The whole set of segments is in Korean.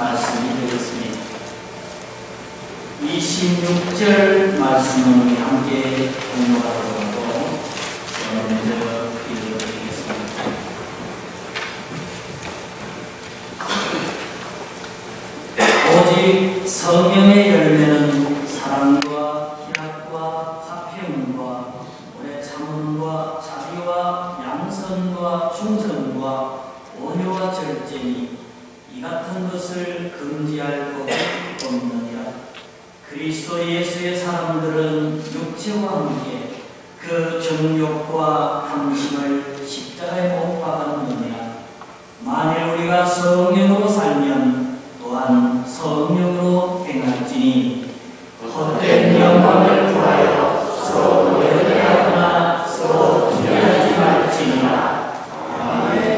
말씀이 되겠습니다. 26절 말씀을 우리 함께 공부하도록 하고 먼저 읽어드리겠습니다. 오직 성령의 열매는 사랑과 희락과 화평과 오래 참음과 자비와 양선과 충성과 온유와 절제니 이 같은 것을 금지할 법이 없느니라. 그리스도 예수의 사람들은 육체와 함께 그 정욕과 탐심을 십자가에 못 박았느니라. 만일 우리가 성령으로 살면 또한 성령으로 행할지니 헛된 영광을 구하여 서로 노여대하거나 서로 비하지 말지니라. 아멘.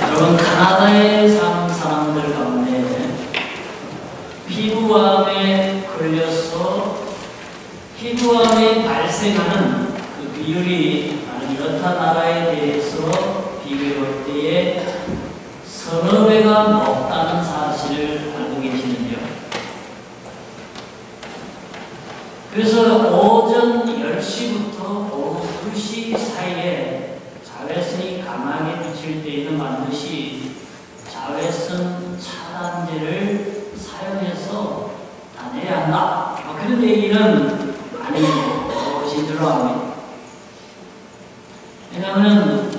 여러분, 카나다에 사는 사람들 가운데 피부암에 걸려서 피부암이 발생하는 그 비율이 다른 여타 나라에 대해서 비교해 볼 때에 서너 배가 높다는 사실을 알고 계시는데요. 그래서 오전 10시부터 오후 2시 사이에 자외선이 강하게 비칠 때에는 반드시 자외선 차단제를 사용해서 다녀야 한다. 그런 얘기는 많이 들어보신 줄로 압니다. 왜냐하면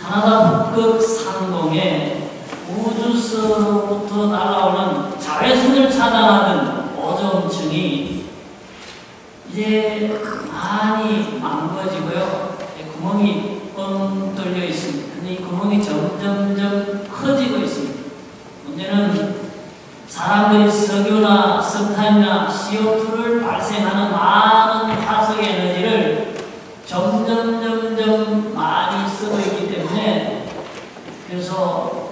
카나다 북극 상공에 우주서로부터 날아오는 자외선을 차단하는 오존층이 이제 많이 망가지고요. 구멍이 뻥 뚫려 있습니다. 근데 이 구멍이 점점점 커지고 있습니다. 문제는 사람들이 석유나 석탄이나 CO2를 발생하는 많은 화석 에너지를 점점 많이 쓰고 있기 때문에 그래서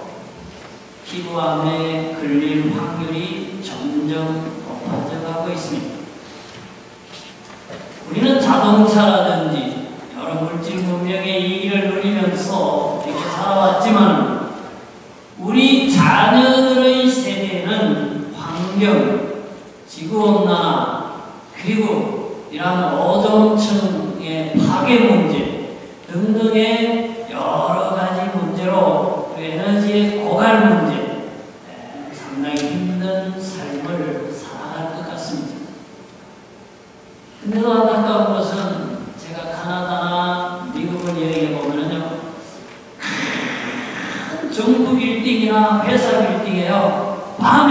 피부암에 걸릴 확률이 점점 높아져가고 있습니다. 우리는 자동차라든지 여러 물질 문명의 이익을 누리면서 이렇게 살아왔지만 우리 자녀들의 세대는 환경, 지구온난화, 그리고 이러한 오존층의 파괴 문제 등등의 여러 가지 문제로 에너지의 고갈 문제, 상당히 힘든 삶을 살아갈 것 같습니다. 근데도 안타까운 것은 제가 카나다나 미국을 여행해 보면요, 정부 빌딩이나 회사 빌딩에요, 밤에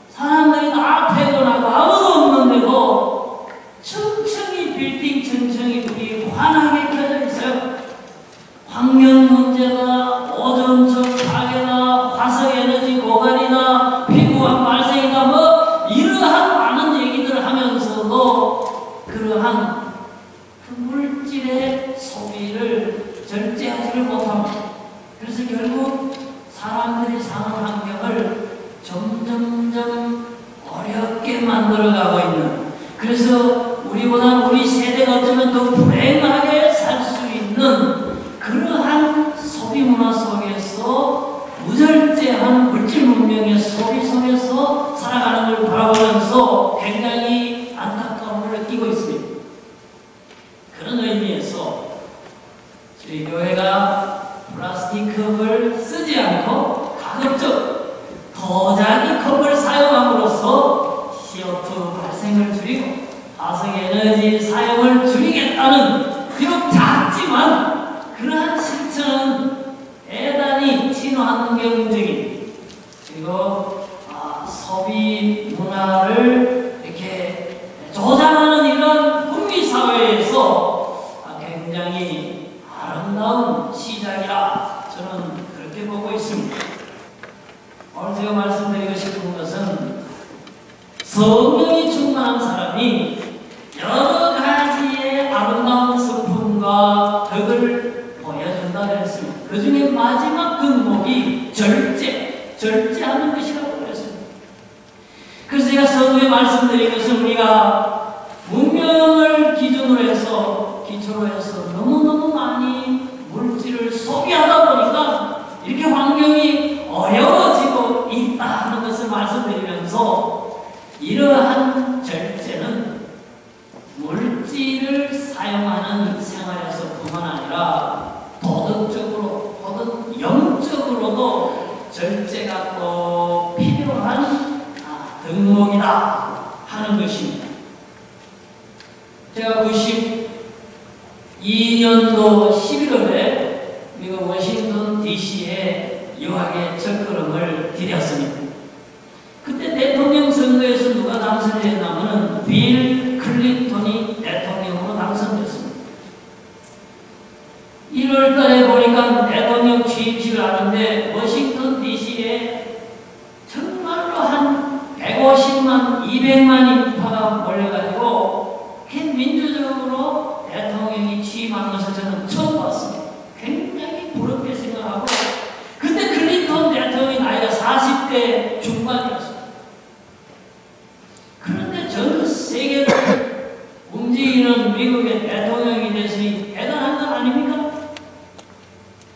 사람들이 다 퇴근하고 아무도 없는데도 층층이 빌딩 층층이 불이 환하게 켜져 있어요. 환경 문제나 오존층 파괴나 화석 에너지 고갈이나 피부암 발생이나 뭐 이러한 많은 얘기들을 하면서도 그러한 그 물질의 소비를 절제하지를 못합니다. 그래서 결국 사람들이 사는 환경을 점점점 어렵게 만들어가고 있는, 그래서 우리보다 우리 세대가 어쩌면 더 불행하게 살 수 있는 그러한 소비 문화 속에서 무절제한 물질 문명의 소비 속에서 살아가는 걸 바라보면서 굉장히 안타까움을 느끼고 있습니다. 그런 의미에서 저희 교회가 플라스틱 컵을 쓰지 않고 가급적 도자기 컵을 사용함으로써 CO2 발생을 줄이고 화석에너지 사용을 줄이겠다는, 비록 작지만 그러한 실천은 대단히 친환경적인, 그리고 소비 문화를 이렇게 조장하는 이런 북미사회에서 굉장히 아름다운 시작이라 저는 그렇게 보고 있습니다. 오늘 제가 말씀드리고 싶은 것은 성령이 충만한 사람이 여러 가지의 아름다운 성품과 덕을 보여준다 그랬습니다. 그 중에 마지막 덕목이 절제하는 것이라고 그랬습니다. 그래서 제가 서두에 말씀드린 것은 우리가 문명을 기준으로 해서, 기초로 해서 너무너무 많이 이러한 절제는 물질을 사용하는 생활에서 뿐만 아니라 도덕적으로 혹은 영적으로도 절제가 꼭 필요한 덕목이다 하는 것입니다. 제가 92년도 11월에 미국 워싱턴 DC에 유학의 첫걸음을 디뎠습니다. 그때 대통령 선거에서 누가 당선됐냐면 빌 클린턴이 대통령으로 당선됐습니다. 1월달에 보니까 대통령 취임식을 하는데 워싱턴 DC에 정말로 한 150만, 200만이 인파가 몰려가지고 민주적으로 대통령이 취임한 것을 저는 처음 봤습니다. 굉장히 부럽게 생각하고, 그때 클린턴 대통령이 나이가 40대 중반이었습니다. 그런데 전 세계를 움직이는 미국의 대통령이 됐으니 대단한 건 아닙니까?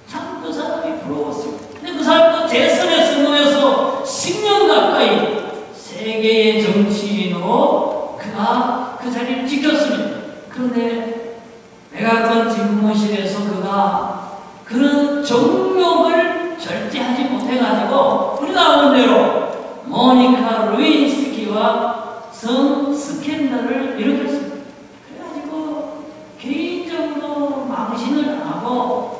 참 그 사람이 부러웠습니다. 근데 그 사람도 재선에서 모여서 10년 가까이 세계의 정치인으로 그가 그 자리를 지켰습니다. 그런데 백악관 집무실에서 그가 그런 정욕을 절제하지 못해가지고 우리가 아는 대로 모니카 루인스키와 성 스캔들을 일으켰습니다. 그래가지고 개인적으로 망신을 당하고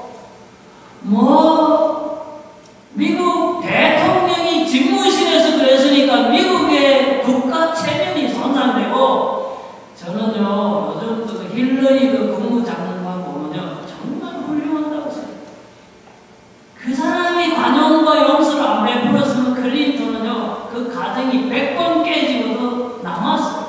미국 대통령이 집무실에서 그랬으니까 미국의 국가 체면이 손상되고, 저는요 요즘 그 힐러리 그 국무장관 보면요 정말 훌륭하다고 생각해요. 그 사람이 관용과 용서를 안 베풀었으면 클린턴은요 그 가정이 100번 깨지고도 남았어요.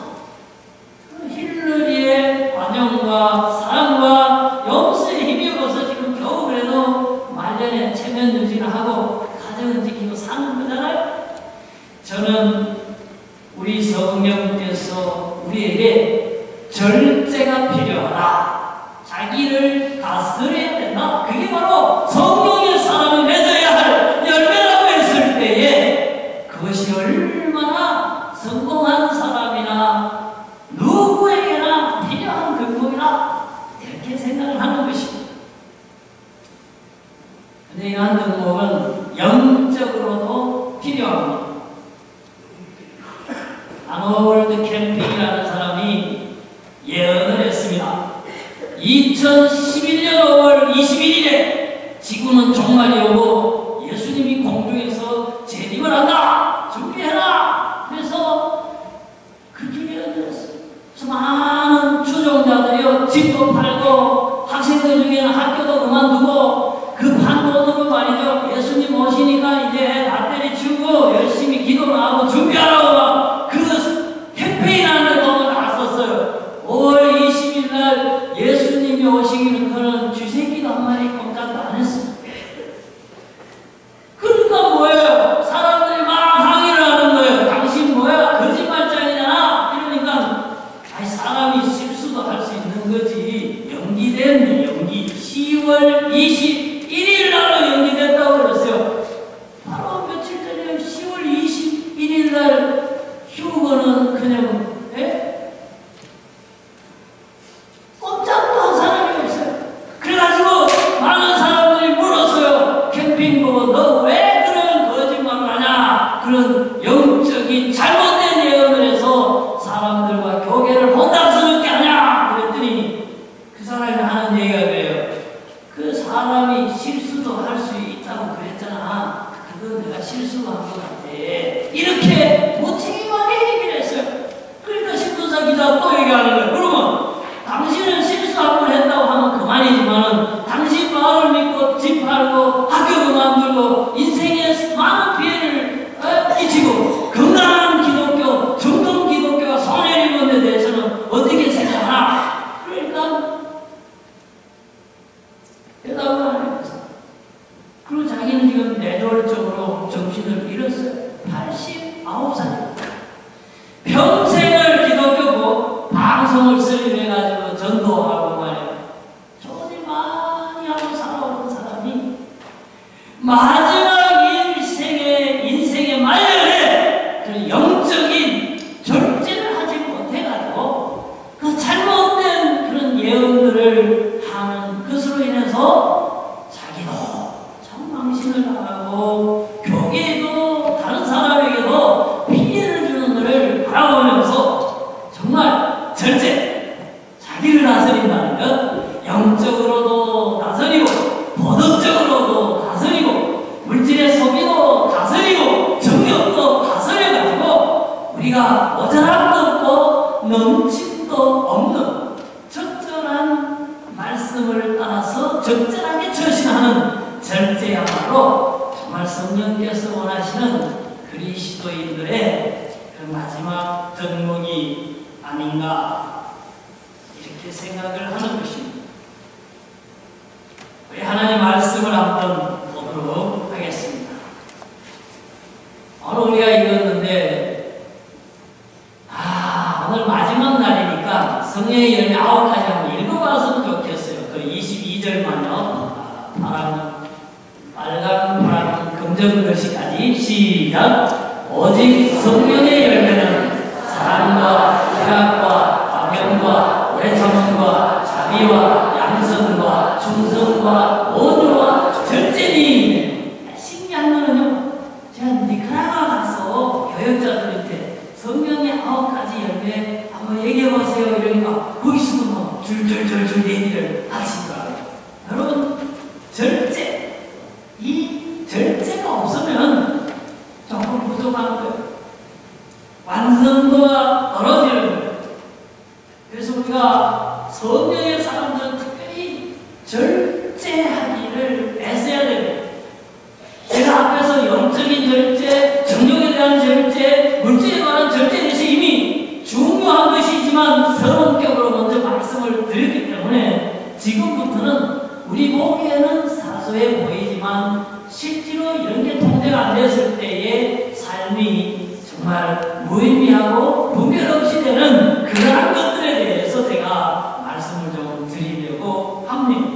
힐러리의 관용과 사랑과 용서에 힘입어서 지금 겨우 그래도 말년에 체면 유지를 하고 가정을 지키고 사는 거잖아요. 저는 우리 성령께서 우리에게 절제가 필요하다, 자기를 다스려야 된다, 그게 바로 성령의 사람이 맺어야 할 열매라고 했을 때에 그것이 얼마나 성공한 사람이나 누구에게나 필요한 덕목이다 이렇게 생각을 하는 것입니다. 근데 이러한 덕목은 영적으로도 필요합니다. 아놀드 캠핑이라는 사람이 예언을 했습니다. 2011년 5월 21일에 지구는 종말이 오고 예수님이 공중에서 재림을 한다, 준비해라. 그래서 그렇게 예언을 했어요. 그래서 많은 추종자들이요 집도 팔고 학생들 중에는 학교도 그만두고 급한 돈으로 말이죠, 예수님 오시니까 이제 배터리 치우고 열심히 기도를 하고 준비하라고 그 캠페인하는 돈을 다 썼어요. 5월 20일 날 예수님이 오시기는 그는 쥐새끼도 한 마리 꼼짝도 안 했어요. 그러니까 뭐예요? 사람들이 막 항의를 하는 거예요. 당신 뭐야? 거짓말장이잖아. 이러니까 아니 사람이 실수도 할 수 있는 거지. 연기. 10월 절제. 자기를 다스린다는 것, 영적으로도 다스리고 도덕적으로도 다스리고 물질의 소비도 다스리고 정욕도 다스려가지고 우리가 모자람도 없고 넘침도 없는 적절한 말씀을 따라서 적절하게 처신하는 절제야말로 정말 성령께서 원하시는 그리스도인들의 그 마지막 덕목이 아닌가 이렇게 생각을 하는 것입니다. 우리 하나님 말씀을 한번 보도록 하겠습니다. 오늘 우리가 읽었는데 오늘 마지막 날이니까 성령의 열매 9가지 한번 읽어봤으면 좋겠어요. 그 22절만요. 빨간, 파란, 검정 글씨까지 시작. 오직 성령의 열매는 사랑과 희락과 화평과 오래 참음과 자비와 양선과 충성과 온유와 절제니. 신기한 거는요, 제가 니카라과 가서 교역자들한테 성령의 9가지 열매 한번 얘기해보세요 이러니까 거기서도 뭐 줄줄줄줄 얘기를 하시더라고요. 여러분, 절제. 이 절제가 없으면 조금 부족한 거예요. 완성도가 떨어지는 거예요. 그래서 우리가 성령의 사람들은 특별히 절제하기를 애써야 됩니다. 제가 앞에서 영적인 절제, 정욕에 대한 절제, 물질에 관한 절제에 대해서 이미 중요한 것이지만 서론격으로 먼저 말씀을 드렸기 때문에 지금부터는 우리 보기에는 사소해 보이지만 실제로 이런 게 통제가 안 됐을 때의 삶이 정말 무의미하고 분별 없이 되는 그러한 것들에 대해서 제가 말씀을 좀 드리려고 합니다.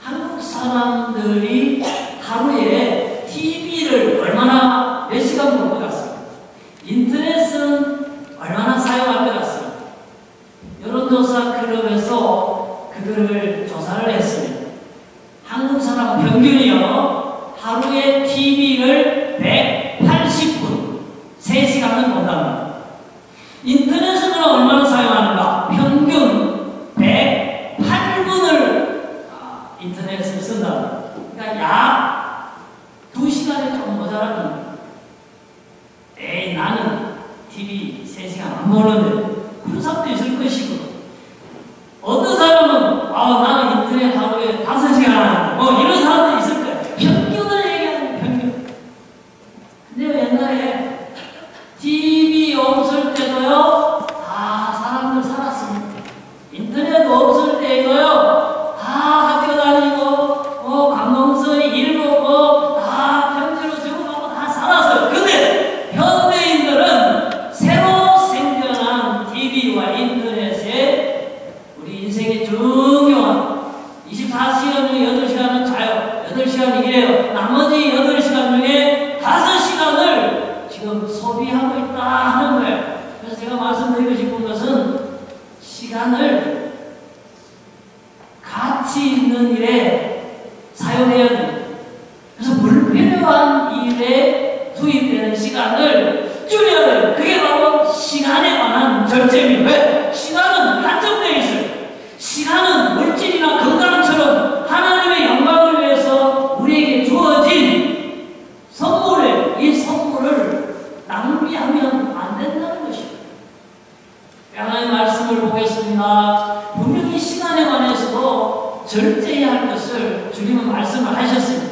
한국 사람들이 하루에 TV를 얼마나 몇 시간 볼 것 같습니다. 인터넷은 얼마나 사용할 것 같습니다. 여론조사 클럽에서 그거를 조사를 했습니다. 한국 사람 평균이요, 하루에 TV를 180분, 3시간은 본답니다. 인터넷은 얼마나 사용하는가? 평균 108분을 인터넷을 쓴다. 그러니까 약 2시간이 좀 모자라는. 에이, 나는 TV 3시간 안 보는데. 그런 사람도 있을 것이고. 어떤 사람은, 나는 인터넷 하루에 5시간 하는데, 이런 사람도 있을 거예요. 평균을 얘기하는 평균. 근데 옛날에 TV 없을 때도요, 사람들 살았습니다. 인터넷 없을 때도요, 학교 다니고, 관공서에 일 보고, 편지로 적어놓고 다 살았어요. 근데 현대인들은 새로 생겨난 TV와 인터넷에 우리 인생의 중요한 24시간 중에 8시간은 자요. 8시간 일해요. 나머지 8시간 중에 5시간을 지금 소비하고 있다 하는 거예요. 그래서 제가 말씀드리고 싶은 것은 시간을 가치 있는 일에 사용해야 돼요. 그래서 불필요한 일에 투입되는 시간을 줄여야 돼요. 그게 바로 시간에 관한 절제입니다. 왜? 시간은 한정되어 있어요. 시간은 물질이나 건강처럼 하나님의 영광을 위해서 우리에게 주어진 선물에 이 선물을 낭비하면 안 된다는 것입니다. 하나님의 말씀을 보겠습니다. 분명히 시간에 관해서도 절제해야 할 것을 주님은 말씀을 하셨습니다.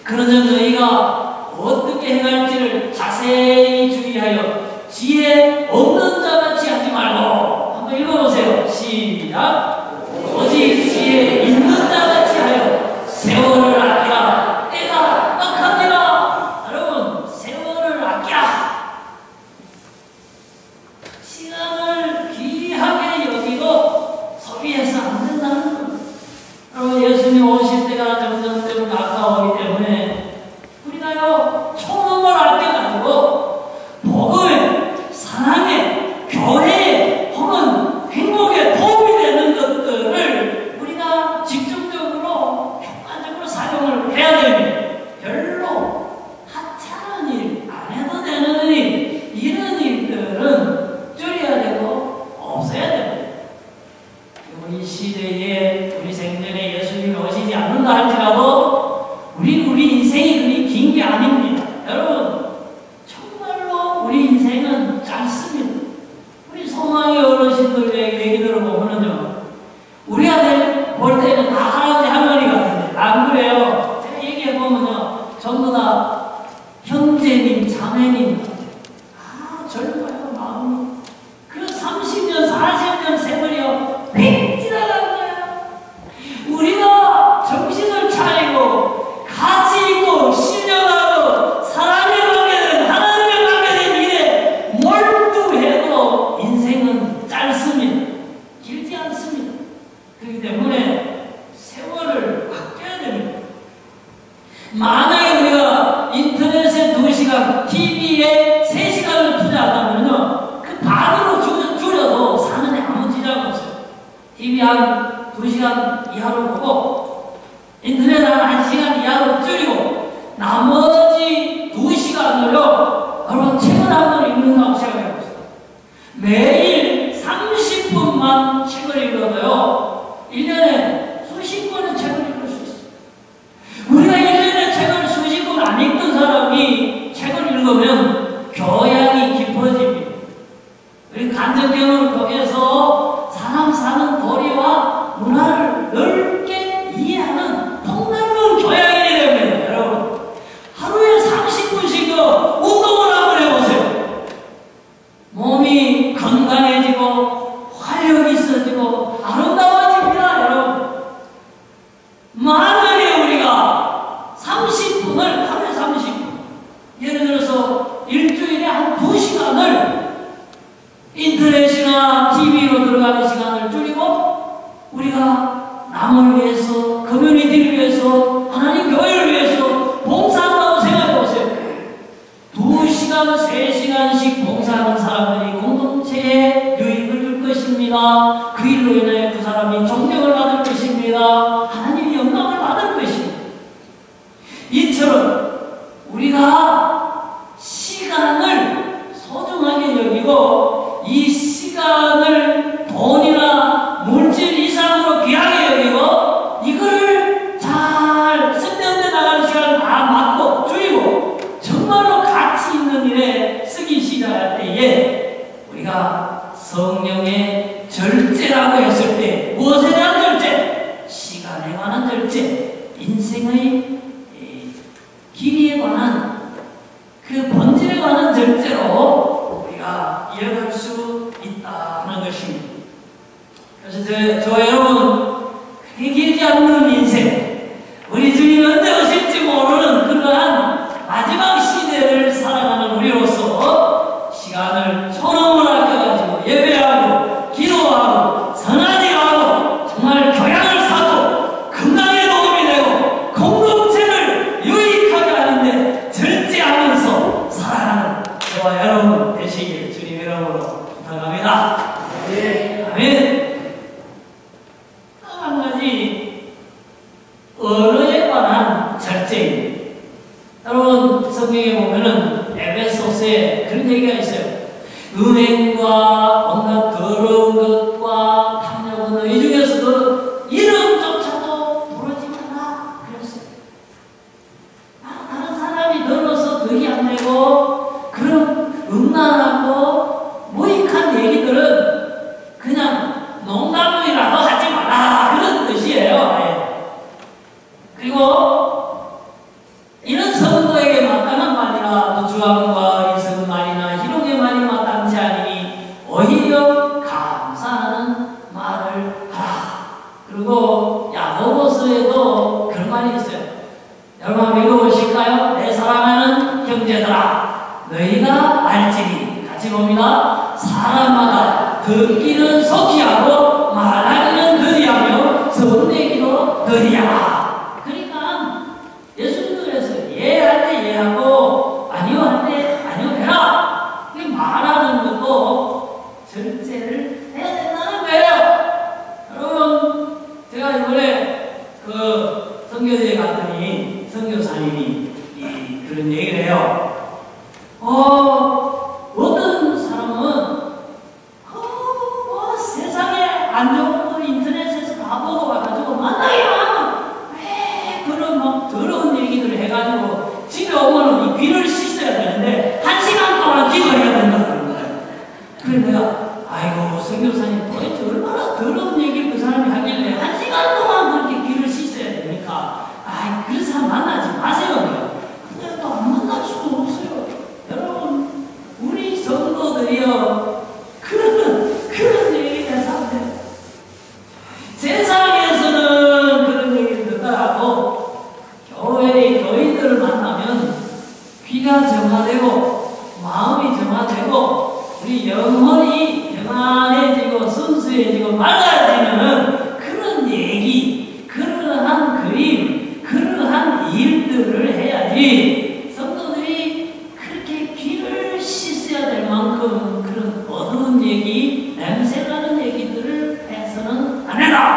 그러나 너희가 어떻게 행할지를 자세히 주의하여 지혜 없는 자같이 하지 말고. 한번 읽어보세요. 시작. 오직 지혜 있는 자같이 하여 세월을 아끼라. 때가 떡하니라. 여러분, 세월을 아끼라. 시간을 귀하게 여기고 소비해서 안 된다는 겁니다. 여러분, 예수님 오실 때가 점점 가까우기 때문에 우리가요, 초능을 아껴가지고 복음에, 사랑에, 2시간, 2시간 이하로 보고 인터넷 한 1시간 이하로 줄이고 나머지 2시간을요 여러분 책을 한 권 읽는다고 생각해보세요. 매일 30분만 책을 읽어도요 1년에 수십 권의 책을 읽을 수 있어요. 우리가 1년에 책을 수십 권 안 읽던 사람이 책을 읽으면 교양이 깊어집니다. 우리 간접경험을 통해서 사람 사는 도리와 문화를 넓게 이해하는 폭넓은 교양이 됩니다. 여러분 하루에 30분씩요 운동을 한번 해보세요. 몸이 건강해지고 활력이 있어지고 아름다워집니다. 여러분 만약에 우리가 30분을 하루에 30분 예를 들어서 일주일에 한 2시간을 인터넷이나 TV로 들어가는 시간을 줄이고 우리가 남을 위해서 커뮤니티를 위해서 하나님 교회를 위해서 봉사한다고 생각해보세요. 2시간, 3시간씩 봉사하는 사람들이 공동체에 유익을 줄 것입니다. 그 일로 인해 그 사람이 존경을 받을 것입니다. 하나님의 영광을 받을 것입니다. 이처럼 우리가 시간을 소중하게 여기고 이 시간을 돈이나 물질 이상으로 귀하게 여기고 이걸 잘 쓸데없는 나가는 시간을 다 막고 줄이고 정말로 가치 있는 일에 쓰기 시작할 때에 우리가 성령의 절제라고 했을 때 무엇에 대한 절제? 시간에 관한 절제, 인생의 길이에 관한 그 본질에 관한 절제로 우리가 이어갈 수 있다는 것입니다. 그래서 저 여러분 그렇게 길지 않는 인생 우리 주님 언제 오실지 모르는 그러한 마지막 시대를 살아가는 우리로서 시간을 초롱을 아껴가지고 예배하고 기도하고 선하지하고 정말 교양을 쌓고 건강에 도움이 되고 공동체를 유익하게 하는데 절제하면서 살아가는 저와 여러분 되시길 주님 이름으로 부탁합니다. 네. 아멘. 한 가지 언어에 관한 절제입니다. 여러분 성경에 보면은 에베소서에 그런 얘기가 있어요. 음행과 온갖 더러운 것과 탐욕은 너희 중에서도 이름조차도 부르지 마라 그랬어요. 다른 사람이 들어서 덕이 안 되고 그런 음란하고 무익한 얘기들은 그냥 농담이라도 하지 마라 그런 뜻이에요. 네. 그리고 이런 성도에게 마땅한 말이나 주함과 이성 말이나 희롱의 말이 마땅치 않으니 오히려 감사하는 말을 하라. 그리고 야고보서에도 그런 말이 있어요. 여러분 한번 읽어보실까요? 내 사랑하는 형제들아 너희가 알지니 같이 봅니다. 사람마다 듣기는 속히 하고 말하기는 더디하며 성내기도 더디하라. 그러니까 예수님도 그랬어요. 예할 때 예하고 아니요 할 때 아니요 해라. 말하는 것도 절제를 해야 된다는 거예요. 여러분 제가 이번에 그 선교지에 갔더니 선교사님이 그런 얘기를 해요. 어떤 사람은 세상에 안 좋은 거 인터넷에서 다 보고 와가지고 만나게 하면 왜 그런 막 더러운 얘기들을 해가지고 집에 오면은 이 귀를 씻어야 되는데 1시간 동안 기도해야 된다는 거예요. 그래 내가 아이고 선교사님 도대체 얼마나 더러운 얘기를 그 사람이 하길래 1시간 동안 그렇게 귀를 씻어야 됩니까? 아이 그런 사람 만나지 마세요. 근데 또 안 만날 수도 없어요. 여러분 우리 성도들이요 그런 얘기를 해서 안 돼요. 세상에서는 그런 얘기를 듣더라도 교회의 교인들을 만나면 귀가 정화되고 마음이 정화되고 우리 영혼이 평안해지고 순수해지고 맑아지는 그런 얘기, 그러한 그림, 그러한 일들을 해야지 성도들이 그렇게 귀를 씻어야 될 만큼 그런 어두운 얘기, 냄새나는 얘기들을 해서는 안 된다.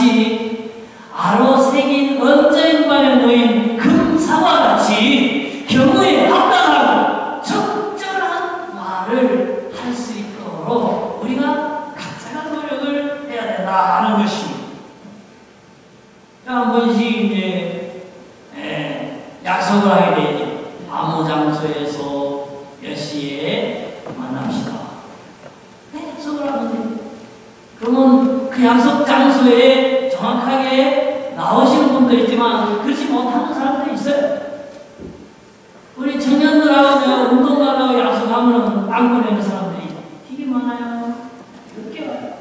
마치 아로 새긴 언저인반에 놓인 금사와 같이 경우에 합당하고 적절한 말을 할 수 있도록 우리가 각자가 노력을 해야 된다는 것입니다. 한 번씩 이제 약속을 하게 되죠. 아무 장소에서 몇 시에 만납시다. 약속을 하면 돼요. 그러면 그 약속 장소에 정확하게 나오시는 분도 있지만 그렇지 못하는 사람도 있어요. 우리 청년들하고 내가 운동 가려고 약속하면 안 보내는 사람들이 되게 많아요. 늦게 와요.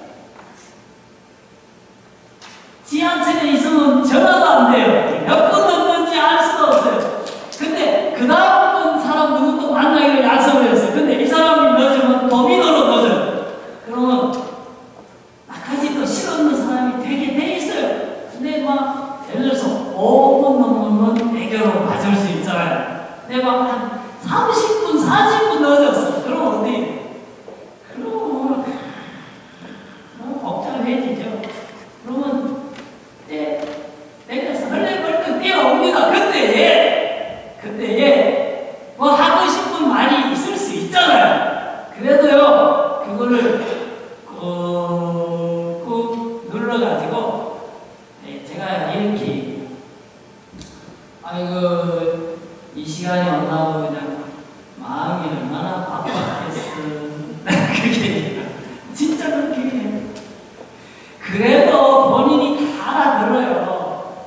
지하철에 있으면 전화도 안 돼요. 몇 분 넘는지 알 수도 없어요. 근데 그 다음 사람 누구 또 만나기로 약속을 했어요. 근데 이 사람이 늦으면 도미노로 늦어요. 그러면 나까지 또 실없는 사람이 되게 돼 있어요. 근데 막 예를 들어서 5분 넘으면 애교로 봐줄 수 있잖아요. 근데 막 한 30분, 40분 늦었어. 그럼 어디? 그럼 너무 복잡해지죠. 그러면 내가 설레벌떡 뛰어옵니다. 그때에 뭐 하고 싶은 말이 있을 수 있잖아요. 그래도요, 그거를 꾹 눌러가지고 제가 이렇게 아이고 이 시간이 없나고 그냥 마음이 얼마나 바빴겠어. 그게 진짜 그렇게 해요. 그래도 본인이 다 알아들어요.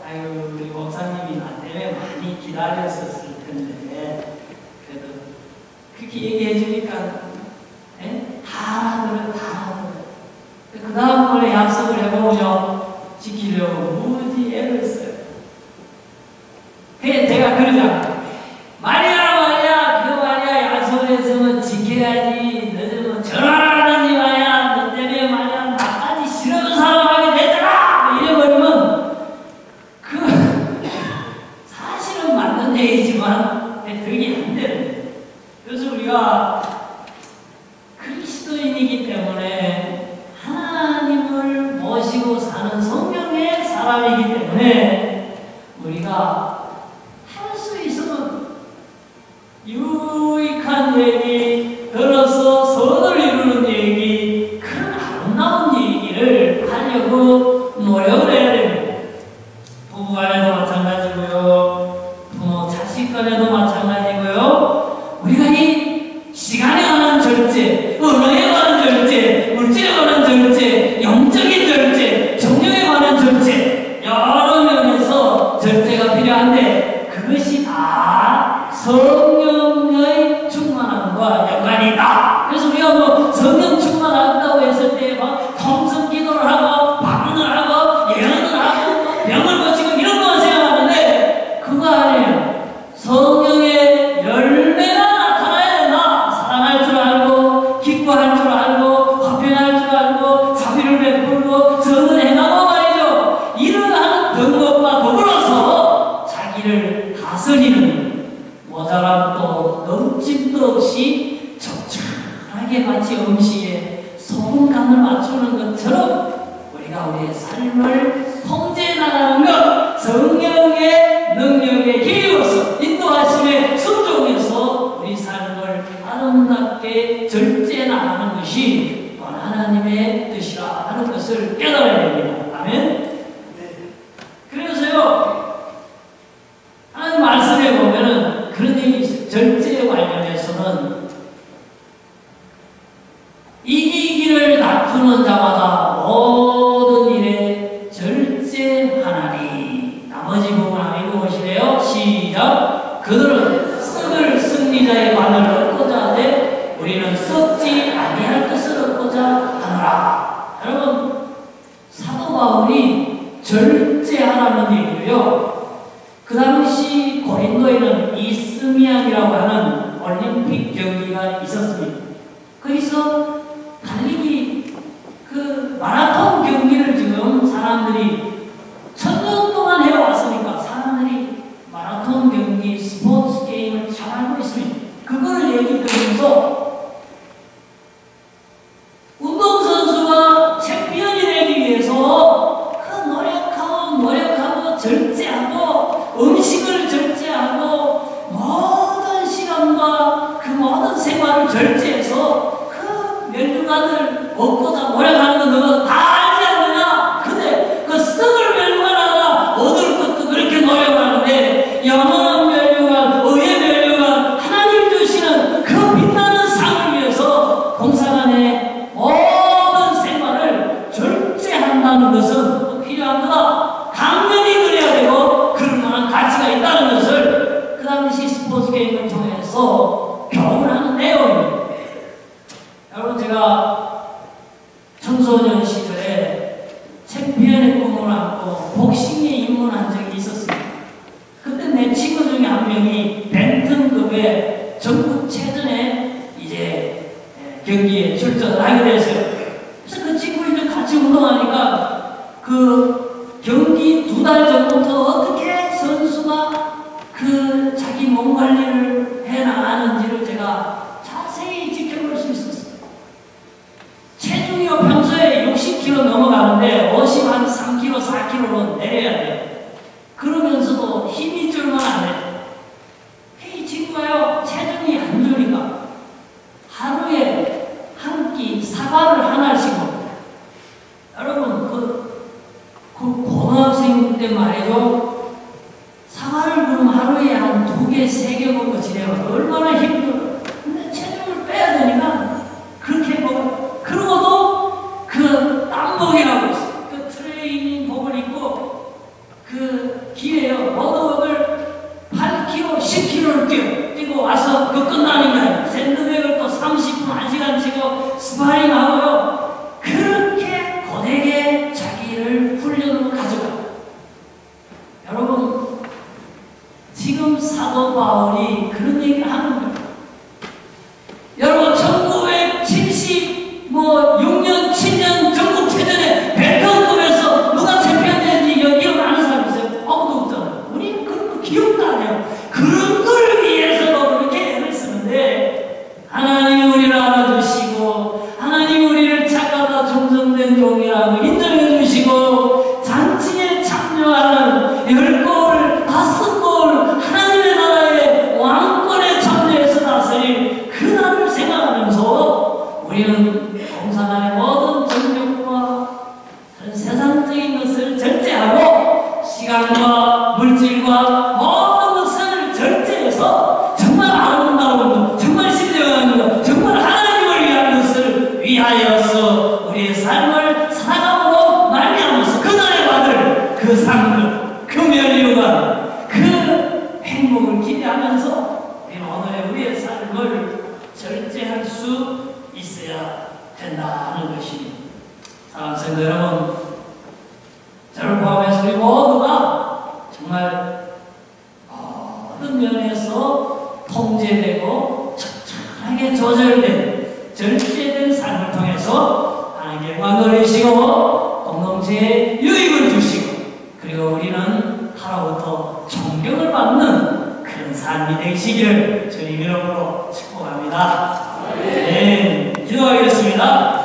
아유 우리 목사님이 나 때문에 많이 기다렸었을 텐데 그래도 그렇게 얘기해 주니까 다 알아들어요. 그 다음번에 약속을 해보면 지키려고 무지 애를 써요. 그래 제가 그러잖아. 말이야 그 말이야 약속을 했으면 지켜야지. 늦으면 전화를 하는지 말이야. 너 때문에 말이야 나까지 싫어하는 사람하게 됐잖아. 이래버리면 그 사실은 맞는 얘기지만 되게 안 되는. 그래서 우리가 그리스도인이기 때문에 하나님을 모시고 사는 성령의 사람이기 때문에 우리가 할 수 있으면 유익한 얘기, 들어서 선을 이루는 얘기, 그런 아름다운 얘기를 하려고 노력을 해야 됩니다. 부부간에도 마찬가지고요. 부모 자식 간에도 마찬가지고요. 우리가 이 시간에 관한 절제, 언어에 관한 절제, 물질에 관한 절제, 영적인 절제, 정령에 관한 절제, 여러 면에서 절제가 필요한데 그것이 다 성령의 충만함과 연관이 있다. 그래서 우리가 뭐 성령 충만한다고 했을 때 막 통성 기도를 하고 방언을 하고 예언을 하고 병을 고치고 이런 것만 생각하는데 그거 아니에요. 성령의 열매가 나타나야 된다. 사랑할 줄 알고 기뻐할 줄 알고 화평할 줄 알고 자비를 베풀고 선을 행하고 말이죠. 이러한 방법과 더불어서 자기를 다스리는 모자람도 넘침도 없이 적절하게 마치 음식에 소금간을 맞추는 것처럼 우리가 우리의 삶을 통제해 나가는 것, 성령의 능력에 힘입어서 인도하심에 순종해서 우리 삶을 아름답게 절제해 나가는 것이 하나님의 뜻이라 하는 것을 깨달아야 됩니다. 아멘. 그래서요 하나님 말씀에 보면은 그런 얘기 있어요. 절제에 관련해서는 이기기를 다투는 자마다 모든 일에 절제하나니. 나머지 부분 한번 읽어보시래요. 시작. 그들은 썩을 승리자의 관을 얻고자 하되 우리는 썩지 아니할 것을 얻고자 하노라. 여러분 사도 바울이 절제하라는 얘기로요. 그 당시 고린도에는 이스미안이라고 하는 올림픽 경기가 있었습니다. 거기서 달리기 그 마라톤 경기를 지금 사람들이 1000년 동안 해왔으니까 사람들이 마라톤 경기 스포츠 게임을 잘 알고 있습니다. 그거를 얘기 들으면서 운동선수가 챔피언이 되기 위해서 그 노력 한다는 것은 또 필요한 거다. 강렬히 그래야 되고 그럴 만한 가치가 있다는 것을 그 당시 스포츠 게임을 통해서 교훈하는 내용입니다. 여러분, 제가 청소년 시절에 챔피언의 꿈을 안고 복싱에 입문한 적이 있었습니다. 그때 내 친구 중에 한 명이 벤턴급의 전국체전에 이제 경기에 출전을 하게 됐어요. 그래서 그 친구들이 같이 운동하니까 그 경기 2달 전부터 어떻게 선수가 그 자기 몸 관리를 해나가는지를 제가 자세히 지켜볼 수 있었어요. 체중이요, 평소에 60kg 넘어가는데 53, 3kg, 4kg로 내려야 돼요. 그러면서도 힘이 줄만 안 해요. 이 친구가요, 체중이 안 주니까 하루에 한 끼 사과를 하나씩 먹어요. 여러분, 그 고등학생 때 말이죠. 사과를 그럼 하루에 한 2개, 3개 먹고 지내면 얼마나 힘들어요. 근데 체중을 빼야 되니까 그렇게 먹어요. 그러고도 그 땀복이라고 있어요. 그 트레이닝복을 입고 그 기회요. 워드웍을 8km, 10km를 뛰고 와서 그 끝나는 게 아니에요. 샌드백을 또 30분, 1시간 치고 스파링 하고요. 그렇게 고되게 자기를 훈련으로 가져가요. 여러분, 지금 사도 바울이 그런 얘기를 하는 거예요. 여러분, 1976년, 7년 전국체전에 벤턴급에서 누가 챔피언 되는지 이런 아는 사람 있어요? 아무도 없잖아요. 우리는 그런 거 기억도 안 해요. 그런 걸 위해서도 그렇게 애를 쓰는데 하나님이 우리를 알아주시고 하나님이 우리를 착하다 정정된 종이라고 인정해 주시고 잔치에 참여하는 10골, 5골 하나님의 나라의 왕권에 참여해서 다스릴 그 날을 생각하면서 우리는 공산안의 모든 정욕과 세상적인 것을 절제하고 시간과 물질과 모든 것을 절제해서 정말 아름다운 것, 정말 신령한 것, 정말 하나님을 위한 것을 위하여서 우리의 삶을 살아감으로 말미암아서 그날에 받을 그 상급, 그 면류관, 그 행복을 기대하면서 우리는 오늘의 우리의 삶을 절제할 수 있어야 된다는 것입니다. 사랑하는 성도 여러분, 저를 포함해서 우리 모두가 정말 모든 면에서 통제되고 적절하게 조절된 절제된 삶을 통해서 하나님께 영광 돌리시고 공동체에 유익을 주시고 그리고 우리는 하루부터 존경을 받는 그런 삶이 되시기를 주님 이름으로 축복합니다. 네, 기도하겠습니다.